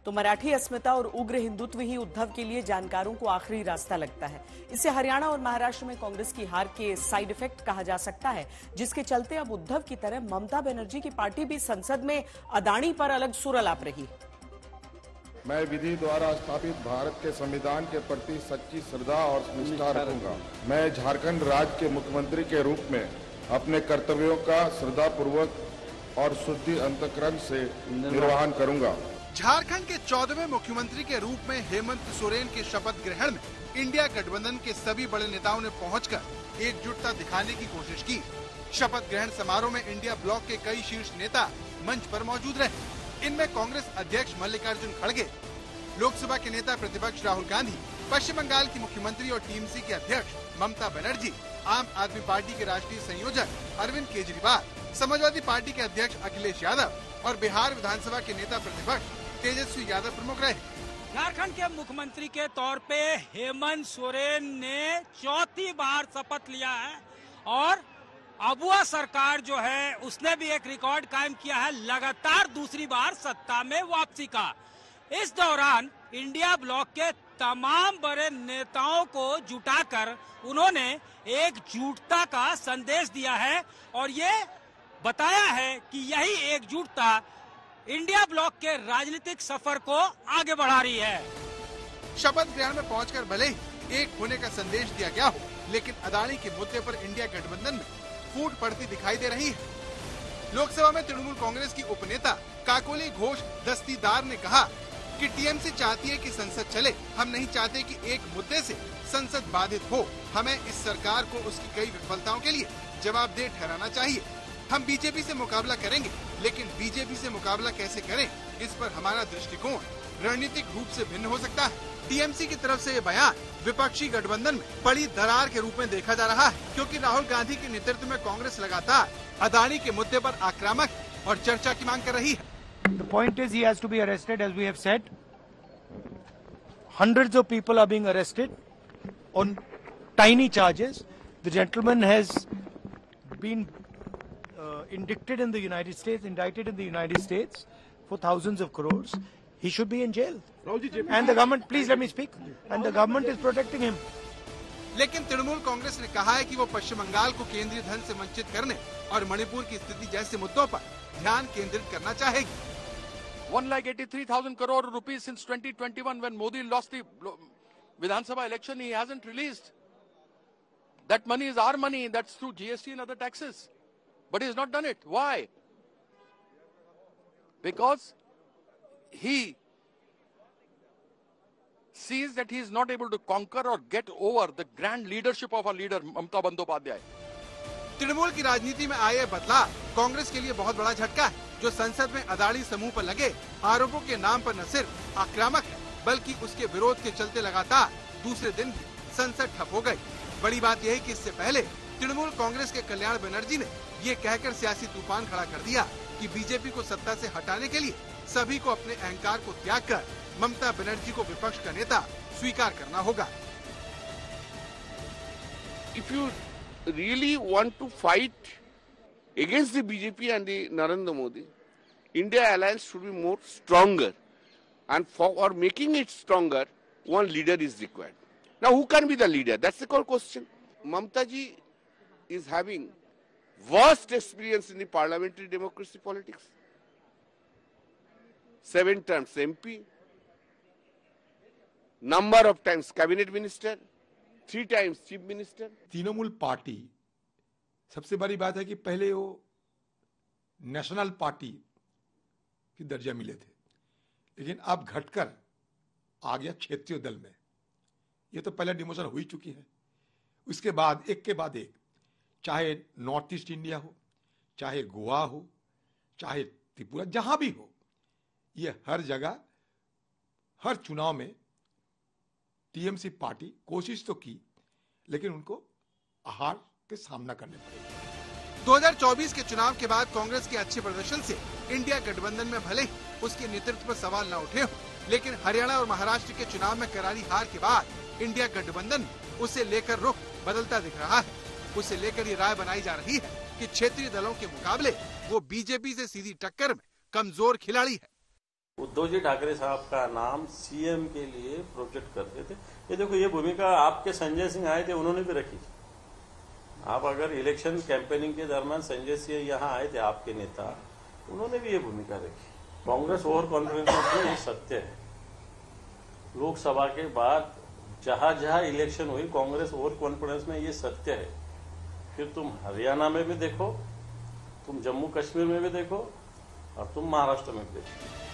तो मराठी अस्मिता और उग्र हिंदुत्व ही उद्धव के लिए जानकारों को आखिरी रास्ता लगता है। इसे हरियाणा और महाराष्ट्र में कांग्रेस की हार के साइड इफेक्ट कहा जा सकता है, जिसके चलते अब उद्धव की तरह ममता बनर्जी की पार्टी भी संसद में अदानी पर अलग सुर अलाप रही। मैं विधि द्वारा स्थापित भारत के संविधान के प्रति सच्ची श्रद्धा और निष्ठा रखूंगा। मैं झारखंड राज्य के मुख्यमंत्री के रूप में अपने कर्तव्यों का श्रद्धापूर्वक और शुद्धि अंतःकरण से निर्वहन करूंगा। झारखंड के 14वें मुख्यमंत्री के रूप में हेमंत सोरेन के शपथ ग्रहण में इंडिया गठबंधन के सभी बड़े नेताओं ने पहुंचकर एकजुटता दिखाने की कोशिश की। शपथ ग्रहण समारोह में इंडिया ब्लॉक के कई शीर्ष नेता मंच पर मौजूद रहे। इनमें कांग्रेस अध्यक्ष मल्लिकार्जुन खड़गे, लोकसभा के नेता प्रतिपक्ष राहुल गांधी, पश्चिम बंगाल की मुख्यमंत्री और टीएमसी के अध्यक्ष ममता बनर्जी, आम आदमी पार्टी के राष्ट्रीय संयोजक अरविंद केजरीवाल, समाजवादी पार्टी के अध्यक्ष अखिलेश यादव और बिहार विधानसभा के नेता प्रतिपक्ष तेजस्वी यादव प्रमुख रहे। झारखंड के मुख्यमंत्री के तौर पे हेमंत सोरेन ने चौथी बार शपथ लिया है और अबुआ सरकार जो है उसने भी एक रिकॉर्ड कायम किया है, लगातार दूसरी बार सत्ता में वापसी का। इस दौरान इंडिया ब्लॉक के तमाम बड़े नेताओं को जुटाकर उन्होंने एकजुटता का संदेश दिया है और ये बताया है कि यही एकजुटता इंडिया ब्लॉक के राजनीतिक सफर को आगे बढ़ा रही है। शपथ ग्रहण में पहुंचकर भले ही एक होने का संदेश दिया गया हो, लेकिन अदानी के मुद्दे पर इंडिया गठबंधन में फूट पड़ती दिखाई दे रही है। लोकसभा में तृणमूल कांग्रेस की उपनेता काकोली घोष दस्तीदार ने कहा कि टीएमसी चाहती है कि संसद चले। हम नहीं चाहते कि एक मुद्दे से संसद बाधित हो। हमें इस सरकार को उसकी कई विफलताओं के लिए जवाबदेह ठहराना चाहिए। हम बीजेपी से मुकाबला करेंगे, लेकिन बीजेपी से मुकाबला कैसे करें, इस पर हमारा दृष्टिकोण रणनीतिक रूप से भिन्न हो सकता है। टीएमसी की तरफ से ये बयान विपक्षी गठबंधन में बड़ी दरार के रूप में देखा जा रहा है, क्योंकि राहुल गांधी के नेतृत्व में कांग्रेस लगातार अदानी के मुद्दे पर आक्रामक और चर्चा की मांग कर रही है। The point is he has to be arrested, as we have said. Hundreds of people are being arrested on tiny charges. The gentleman has been indicted in the United States for thousands of crores. He should be in jail. And the government, please let me speak. And the government is protecting him. लेकिन तृणमूल कांग्रेस ने कहा है कि वो पश्चिम बंगाल को केंद्रीय धन से वंचित करने और मणिपुर की स्थिति जैसे मुद्दों पर ध्यान केंद्रित करना चाहेगी। 1,83,000 crore rupees since 2021 when Modi lost the Vidhan Sabha election, he hasn't released. That money is our money. That's through GST and other taxes. But he has not done it. Why? Because he sees that he is not able to conquer or get over the grand leadership of our leader Mamata Bandyopadhyay. Trinamool की राजनीति में आए बदलाव कांग्रेस के लिए बहुत बड़ा झटका है, जो संसद में अदानी समूह पर लगे आरोपों के नाम पर न सिर्फ आक्रामक है, बल्कि उसके विरोध के चलते लगातार दूसरे दिन भी संसद ठप हो गई। बड़ी बात यह है कि इससे पहले तृणमूल कांग्रेस के कल्याण बनर्जी ने ये कहकर सियासी तूफान खड़ा कर दिया कि बीजेपी को सत्ता से हटाने के लिए सभी को अपने अहंकार को त्याग कर ममता बनर्जी को विपक्ष का नेता स्वीकार करना होगा। If you really want to fight against the BJP and the Narendra Modi, India alliance should be more stronger, and for making it stronger, one leader is required. Now, who can be the leader? That's the core question. Mamata ji is having vast experience in the parliamentary democracy politics. 7 terms MP, number of times cabinet minister, 3 times chief minister. Trinamool party, सबसे बड़ी बात है कि पहले वो national party की दर्जा मिले थे, लेकिन अब घटकर आ गया क्षेत्रीय दल में। ये तो पहले डिमोशन हो ही चुकी है। उसके बाद एक, चाहे नॉर्थ ईस्ट इंडिया हो, चाहे गोवा हो, चाहे त्रिपुरा, जहां भी हो, ये हर जगह हर चुनाव में टीएमसी पार्टी कोशिश तो की, लेकिन उनको हार के सामना करने पड़े। 2024 के चुनाव के बाद कांग्रेस के अच्छे प्रदर्शन से इंडिया गठबंधन में भले ही उसके नेतृत्व पर सवाल न उठे हो, लेकिन हरियाणा और महाराष्ट्र के चुनाव में करारी हार के बाद इंडिया गठबंधन उसे लेकर रुख बदलता दिख रहा है। उसे लेकर ये राय बनाई जा रही है कि क्षेत्रीय दलों के मुकाबले वो बीजेपी से सीधी टक्कर में कमजोर खिलाड़ी है। उद्धव जी ठाकरे साहब का नाम सीएम के लिए प्रोजेक्ट करते थे। ये देखो, ये भूमिका आपके संजय सिंह आए थे, उन्होंने भी रखी। आप अगर इलेक्शन कैंपेनिंग के दरमियान संजय सिंह यहाँ आए थे, आपके नेता, उन्होंने भी ये भूमिका रखी। कांग्रेस ओवर कॉन्फिडेंस में ये सत्य है। लोकसभा के बाद जहां जहां इलेक्शन हुई, कांग्रेस ओवर कॉन्फिडेंस में, ये सत्य है। फिर तुम हरियाणा में भी देखो, तुम जम्मू कश्मीर में भी देखो, और तुम महाराष्ट्र में भी देखो।